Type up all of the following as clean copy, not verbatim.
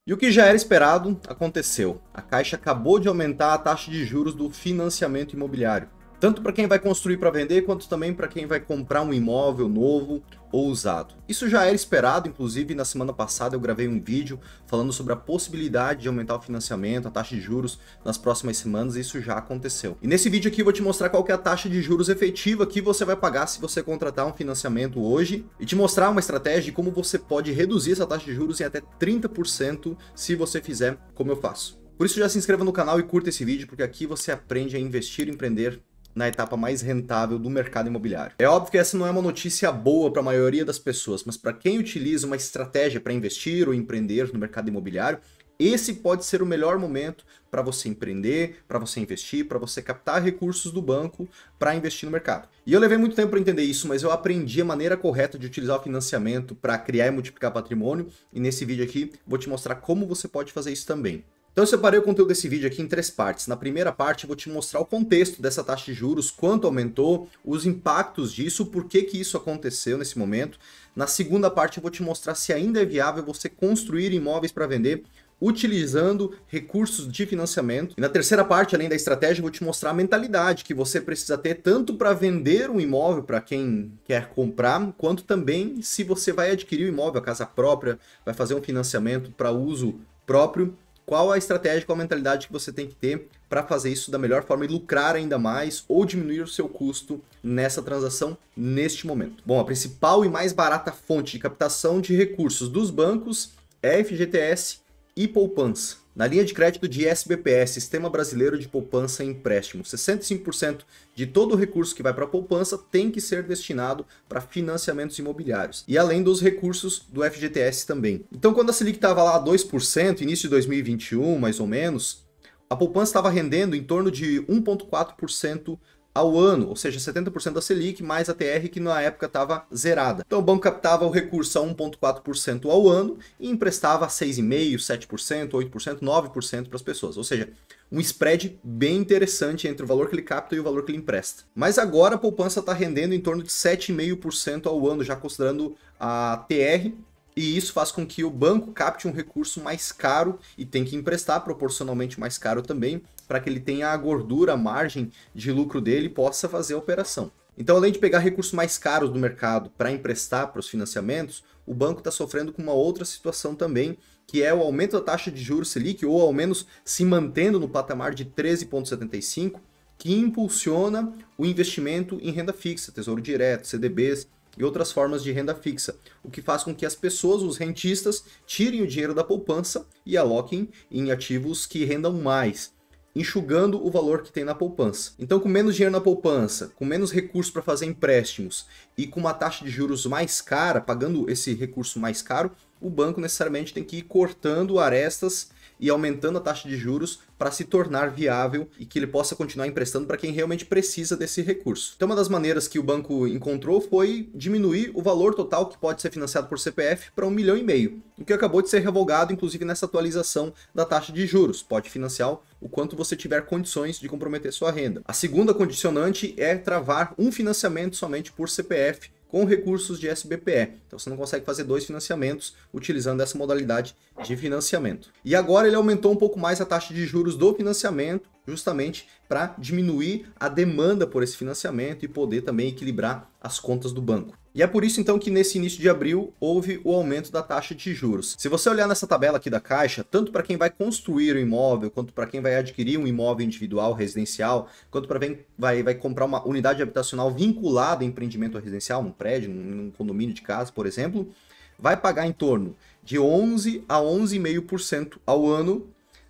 E o que já era esperado aconteceu. A Caixa acabou de aumentar a taxa de juros do financiamento imobiliário. Tanto para quem vai construir para vender, quanto também para quem vai comprar um imóvel novo ou usado. Isso já era esperado, inclusive na semana passada eu gravei um vídeo falando sobre a possibilidade de aumentar o financiamento, a taxa de juros nas próximas semanas, e isso já aconteceu. E nesse vídeo aqui eu vou te mostrar qual que é a taxa de juros efetiva que você vai pagar se você contratar um financiamento hoje, e te mostrar uma estratégia de como você pode reduzir essa taxa de juros em até 30% se você fizer como eu faço. Por isso já se inscreva no canal e curta esse vídeo, porque aqui você aprende a investir e empreender na etapa mais rentável do mercado imobiliário. É óbvio que essa não é uma notícia boa para a maioria das pessoas, mas para quem utiliza uma estratégia para investir ou empreender no mercado imobiliário, esse pode ser o melhor momento para você empreender, para você investir, para você captar recursos do banco para investir no mercado. E eu levei muito tempo para entender isso, mas eu aprendi a maneira correta de utilizar o financiamento para criar e multiplicar patrimônio, e nesse vídeo aqui vou te mostrar como você pode fazer isso também. Então eu separei o conteúdo desse vídeo aqui em 3 partes. Na primeira parte eu vou te mostrar o contexto dessa taxa de juros, quanto aumentou, os impactos disso, por que isso aconteceu nesse momento. Na segunda parte eu vou te mostrar se ainda é viável você construir imóveis para vender utilizando recursos de financiamento. E na terceira parte, além da estratégia, eu vou te mostrar a mentalidade que você precisa ter tanto para vender um imóvel para quem quer comprar, quanto também se você vai adquirir um imóvel, a casa própria, vai fazer um financiamento para uso próprio. Qual a estratégia, qual a mentalidade que você tem que ter para fazer isso da melhor forma e lucrar ainda mais ou diminuir o seu custo nessa transação neste momento. Bom, a principal e mais barata fonte de captação de recursos dos bancos é FGTS e poupança. Na linha de crédito de SBPE, Sistema Brasileiro de Poupança e Empréstimo, 65% de todo o recurso que vai para a poupança tem que ser destinado para financiamentos imobiliários. E além dos recursos do FGTS também. Então, quando a Selic estava lá a 2%, início de 2021, mais ou menos, a poupança estava rendendo em torno de 1,4% ao ano, ou seja, 70% da Selic mais a TR, que na época estava zerada. Então o banco captava o recurso a 1,4% ao ano e emprestava 6,5%, 7%, 8%, 9% para as pessoas. Ou seja, um spread bem interessante entre o valor que ele capta e o valor que ele empresta. Mas agora a poupança está rendendo em torno de 7,5% ao ano, já considerando a TR, e isso faz com que o banco capte um recurso mais caro e tem que emprestar proporcionalmente mais caro também, para que ele tenha a gordura, a margem de lucro dele e possa fazer a operação. Então, além de pegar recursos mais caros do mercado para emprestar para os financiamentos, o banco está sofrendo com uma outra situação também, que é o aumento da taxa de juros Selic, ou ao menos se mantendo no patamar de 13,75%, que impulsiona o investimento em renda fixa, tesouro direto, CDBs, e outras formas de renda fixa, o que faz com que as pessoas, os rentistas, tirem o dinheiro da poupança e aloquem em ativos que rendam mais, enxugando o valor que tem na poupança. Então, com menos dinheiro na poupança, com menos recursos para fazer empréstimos e com uma taxa de juros mais cara, pagando esse recurso mais caro, o banco necessariamente tem que ir cortando arestas e aumentando a taxa de juros para se tornar viável e que ele possa continuar emprestando para quem realmente precisa desse recurso. Então, uma das maneiras que o banco encontrou foi diminuir o valor total que pode ser financiado por CPF para 1,5 milhão, o que acabou de ser revogado, inclusive nessa atualização da taxa de juros. Pode financiar o quanto você tiver condições de comprometer sua renda. A segunda condicionante é travar um financiamento somente por CPF, com recursos de SBPE. Então você não consegue fazer 2 financiamentos utilizando essa modalidade de financiamento. E agora ele aumentou um pouco mais a taxa de juros do financiamento, justamente para diminuir a demanda por esse financiamento e poder também equilibrar as contas do banco. E é por isso então que nesse início de abril houve o aumento da taxa de juros. Se você olhar nessa tabela aqui da Caixa, tanto para quem vai construir um imóvel, quanto para quem vai adquirir um imóvel individual residencial, quanto para quem vai comprar uma unidade habitacional vinculada a empreendimento residencial, num prédio, num condomínio de casa, por exemplo, vai pagar em torno de 11 a 11,5% ao ano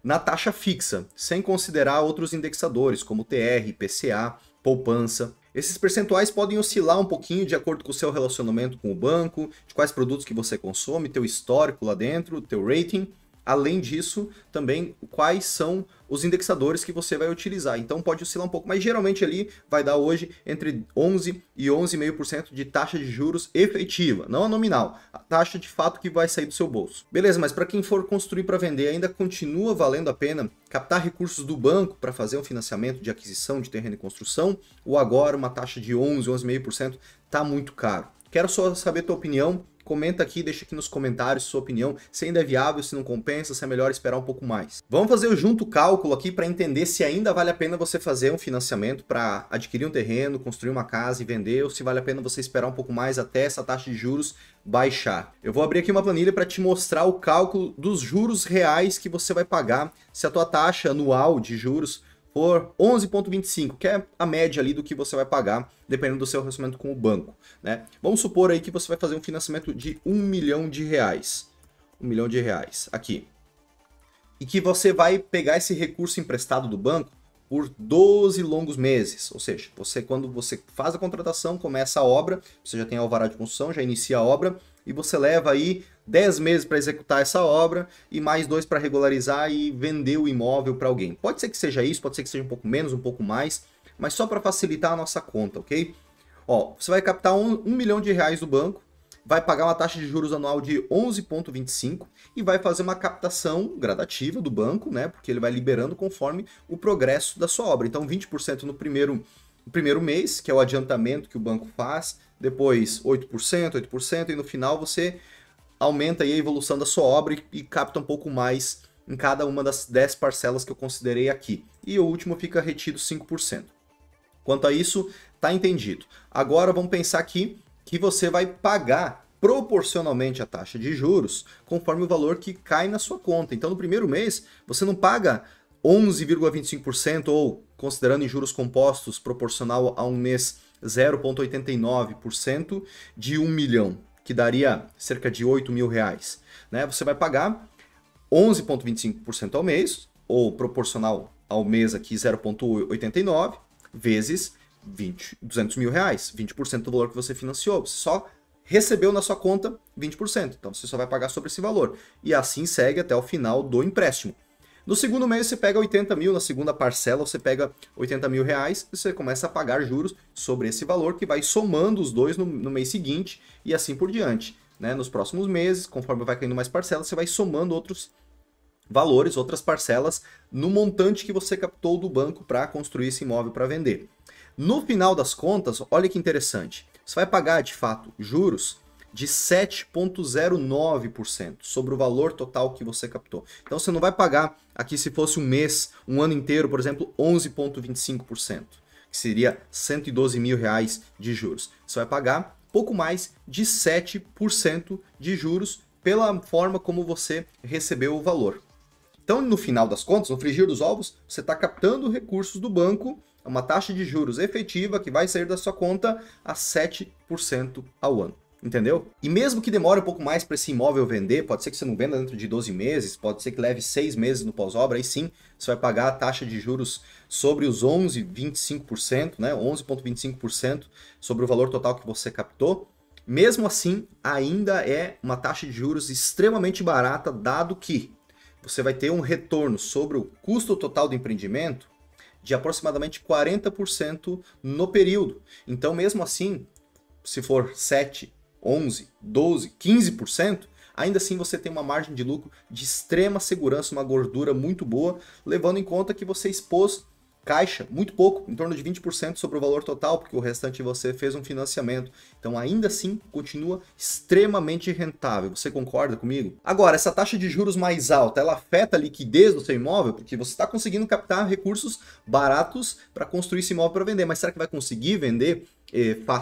na taxa fixa, sem considerar outros indexadores como TR, IPCA, poupança. Esses percentuais podem oscilar um pouquinho de acordo com o seu relacionamento com o banco, de quais produtos que você consome, teu histórico lá dentro, teu rating. Além disso, também quais são os indexadores que você vai utilizar. Então pode oscilar um pouco, mas geralmente ali vai dar hoje entre 11 e 11,5% de taxa de juros efetiva, não a nominal, a taxa de fato que vai sair do seu bolso. Beleza, mas para quem for construir para vender, ainda continua valendo a pena captar recursos do banco para fazer um financiamento de aquisição de terreno e construção, ou agora uma taxa de 11, 11,5% está muito caro? Quero só saber a tua opinião Comenta aqui, deixa aqui nos comentários sua opinião, se ainda é viável, se não compensa, se é melhor esperar um pouco mais. Vamos fazer o junto cálculo aqui para entender se ainda vale a pena você fazer um financiamento para adquirir um terreno, construir uma casa e vender, ou se vale a pena você esperar um pouco mais até essa taxa de juros baixar. Eu vou abrir aqui uma planilha para te mostrar o cálculo dos juros reais que você vai pagar se a tua taxa anual de juros for 11,25, que é a média ali do que você vai pagar, dependendo do seu relacionamento com o banco, né? Vamos supor aí que você vai fazer um financiamento de R$1 milhão. R$1 milhão aqui. E que você vai pegar esse recurso emprestado do banco por 12 longos meses. Ou seja, quando você faz a contratação, começa a obra, você já tem alvará de construção, já inicia a obra, e você leva aí 10 meses para executar essa obra e mais 2 para regularizar e vender o imóvel para alguém. Pode ser que seja isso, pode ser que seja um pouco menos, um pouco mais, mas só para facilitar a nossa conta, ok? Ó, você vai captar R$1 milhão do banco, vai pagar uma taxa de juros anual de 11,25 e vai fazer uma captação gradativa do banco, né? Porque ele vai liberando conforme o progresso da sua obra. Então 20% no primeiro mês, que é o adiantamento que o banco faz, depois 8%, e no final você aumenta aí a evolução da sua obra e capta um pouco mais em cada uma das 10 parcelas que eu considerei aqui. E o último fica retido 5%. Quanto a isso, tá entendido. Agora vamos pensar aqui que você vai pagar proporcionalmente a taxa de juros conforme o valor que cai na sua conta. Então no primeiro mês você não paga 11,25% ou, considerando em juros compostos, proporcional a um mês 0,89% de 1 milhão, que daria cerca de R$8 mil, né? Você vai pagar 11,25% ao mês, ou proporcional ao mês aqui 0,89, vezes 200 mil reais, 20% do valor que você financiou. Você só recebeu na sua conta 20%, então você só vai pagar sobre esse valor. E assim segue até o final do empréstimo. No segundo mês você pega 80 mil, na segunda parcela você pega 80 mil reais e você começa a pagar juros sobre esse valor que vai somando os dois no mês seguinte e assim por diante, né? Nos próximos meses, conforme vai caindo mais parcelas, você vai somando outros valores, outras parcelas no montante que você captou do banco para construir esse imóvel para vender. No final das contas, olha que interessante, você vai pagar de fato juros de 7,09% sobre o valor total que você captou. Então você não vai pagar aqui, se fosse um mês, um ano inteiro, por exemplo, 11,25%, que seria 112 mil reais de juros. Você vai pagar pouco mais de 7% de juros pela forma como você recebeu o valor. Então, no final das contas, no frigir dos ovos, você está captando recursos do banco, uma taxa de juros efetiva que vai sair da sua conta a 7% ao ano. Entendeu? E mesmo que demore um pouco mais para esse imóvel vender, pode ser que você não venda dentro de 12 meses, pode ser que leve 6 meses no pós-obra, aí sim você vai pagar a taxa de juros sobre os 11,25%, né? 11,25% sobre o valor total que você captou. Mesmo assim, ainda é uma taxa de juros extremamente barata, dado que você vai ter um retorno sobre o custo total do empreendimento de aproximadamente 40% no período. Então, mesmo assim, se for 7, 11, 12, 15%, ainda assim você tem uma margem de lucro de extrema segurança, uma gordura muito boa, levando em conta que você expôs caixa, muito pouco, em torno de 20% sobre o valor total, porque o restante você fez um financiamento. Então ainda assim continua extremamente rentável. Você concorda comigo? Agora, essa taxa de juros mais alta, ela afeta a liquidez do seu imóvel, porque você está conseguindo captar recursos baratos para construir esse imóvel para vender, mas será que vai conseguir vender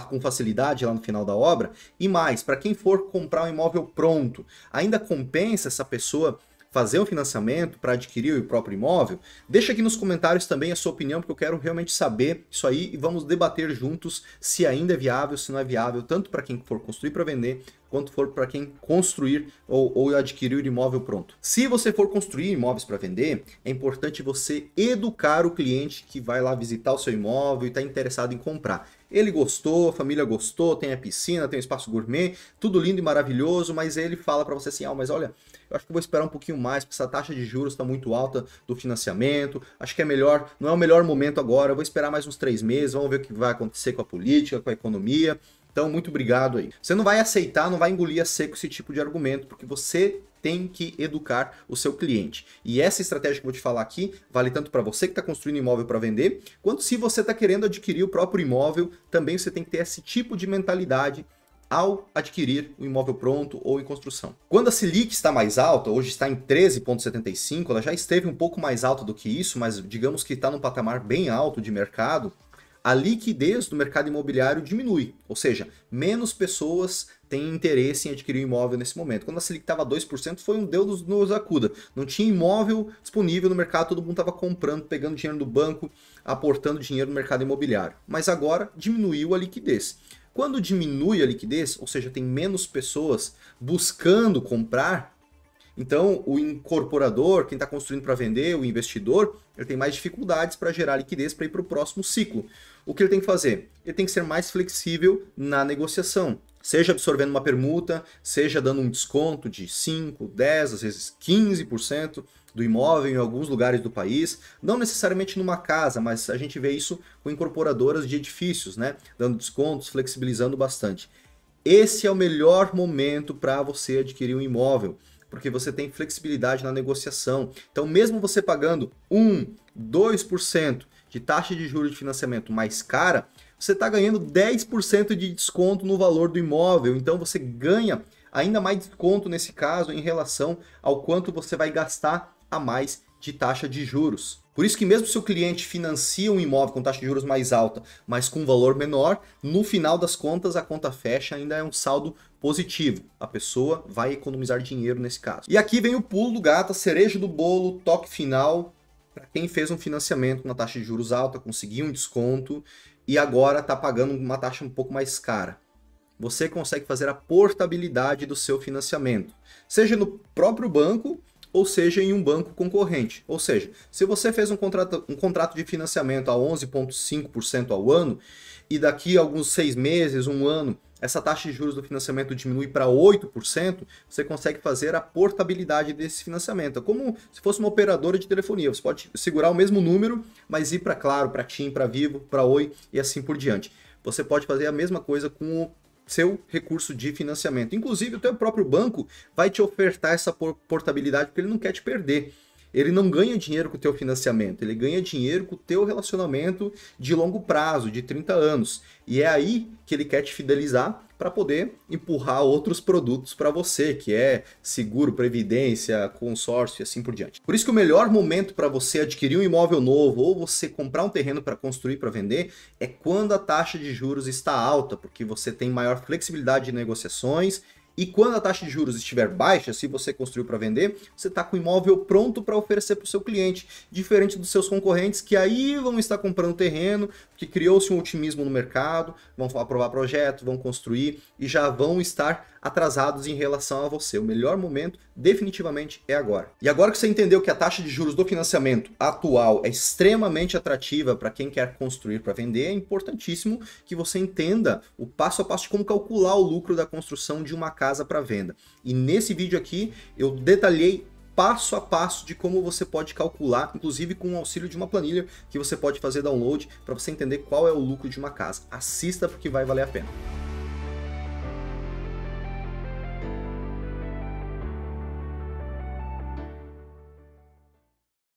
com facilidade lá no final da obra? E mais, para quem for comprar um imóvel pronto, ainda compensa essa pessoa fazer um financiamento para adquirir o próprio imóvel? Deixa aqui nos comentários também a sua opinião, porque eu quero realmente saber isso aí e vamos debater juntos se ainda é viável, se não é viável, tanto para quem for construir para vender, quanto for para quem construir ou adquirir o imóvel pronto. Se você for construir imóveis para vender, é importante você educar o cliente que vai lá visitar o seu imóvel e está interessado em comprar. Ele gostou, a família gostou, tem a piscina, tem o espaço gourmet, tudo lindo e maravilhoso, mas ele fala para você assim, mas olha, eu acho que eu vou esperar um pouquinho mais, porque essa taxa de juros está muito alta do financiamento, acho que é melhor, não é o melhor momento agora, eu vou esperar mais uns 3 meses, vamos ver o que vai acontecer com a política, com a economia. Então, muito obrigado aí. Você não vai aceitar, não vai engolir a seco esse tipo de argumento, porque você tem que educar o seu cliente. E essa estratégia que eu vou te falar aqui vale tanto para você que está construindo imóvel para vender, quanto se você está querendo adquirir o próprio imóvel, também você tem que ter esse tipo de mentalidade ao adquirir o imóvel pronto ou em construção. Quando a Selic está mais alta, hoje está em 13,75, ela já esteve um pouco mais alta do que isso, mas digamos que está num patamar bem alto de mercado, a liquidez do mercado imobiliário diminui, ou seja, menos pessoas têm interesse em adquirir um imóvel nesse momento. Quando a Selic estava 2%, foi um Deus nos acuda. Não tinha imóvel disponível no mercado, todo mundo estava comprando, pegando dinheiro do banco, aportando dinheiro no mercado imobiliário. Mas agora diminuiu a liquidez. Quando diminui a liquidez, ou seja, tem menos pessoas buscando comprar, então o incorporador, quem está construindo para vender, o investidor, ele tem mais dificuldades para gerar liquidez para ir para o próximo ciclo. O que ele tem que fazer? Ele tem que ser mais flexível na negociação, seja absorvendo uma permuta, seja dando um desconto de 5, 10, às vezes 15% do imóvel em alguns lugares do país, não necessariamente numa casa, mas a gente vê isso com incorporadoras de edifícios, né? Dando descontos, flexibilizando bastante. Esse é o melhor momento para você adquirir um imóvel, porque você tem flexibilidade na negociação. Então, mesmo você pagando 1, 2% de taxa de juros de financiamento mais cara, você está ganhando 10% de desconto no valor do imóvel. Então, você ganha ainda mais desconto nesse caso em relação ao quanto você vai gastar a mais de taxa de juros. Por isso que mesmo se o cliente financia um imóvel com taxa de juros mais alta, mas com valor menor, no final das contas a conta fecha ainda é um saldo positivo. A pessoa vai economizar dinheiro nesse caso. E aqui vem o pulo do gato, a cereja do bolo, toque final, para quem fez um financiamento com uma taxa de juros alta, conseguiu um desconto e agora está pagando uma taxa um pouco mais cara. Você consegue fazer a portabilidade do seu financiamento, seja no próprio banco, ou seja em um banco concorrente. Ou seja, se você fez um contrato de financiamento a 11,5% ao ano, e daqui a alguns 6 meses, um ano, essa taxa de juros do financiamento diminui para 8%, você consegue fazer a portabilidade desse financiamento. É como se fosse uma operadora de telefonia. Você pode segurar o mesmo número, mas ir para Claro, para TIM, para Vivo, para Oi e assim por diante. Você pode fazer a mesma coisa com o seu recurso de financiamento. Inclusive, o teu próprio banco vai te ofertar essa portabilidade porque ele não quer te perder. Ele não ganha dinheiro com o teu financiamento, ele ganha dinheiro com o teu relacionamento de longo prazo, de 30 anos. E é aí que ele quer te fidelizar para poder empurrar outros produtos para você, que é seguro, previdência, consórcio e assim por diante. Por isso que o melhor momento para você adquirir um imóvel novo ou você comprar um terreno para construir, para vender, é quando a taxa de juros está alta, porque você tem maior flexibilidade de negociações. E quando a taxa de juros estiver baixa, se você construiu para vender, você está com o imóvel pronto para oferecer para o seu cliente, diferente dos seus concorrentes que aí vão estar comprando terreno, porque criou-se um otimismo no mercado, vão aprovar projeto, vão construir e já vão estar atrasados em relação a você. O melhor momento definitivamente é agora. E agora que você entendeu que a taxa de juros do financiamento atual é extremamente atrativa para quem quer construir para vender, é importantíssimo que você entenda o passo a passo de como calcular o lucro da construção de uma casa para venda. E nesse vídeo aqui eu detalhei passo a passo de como você pode calcular, inclusive com o auxílio de uma planilha que você pode fazer download para você entender qual é o lucro de uma casa. Assista porque vai valer a pena.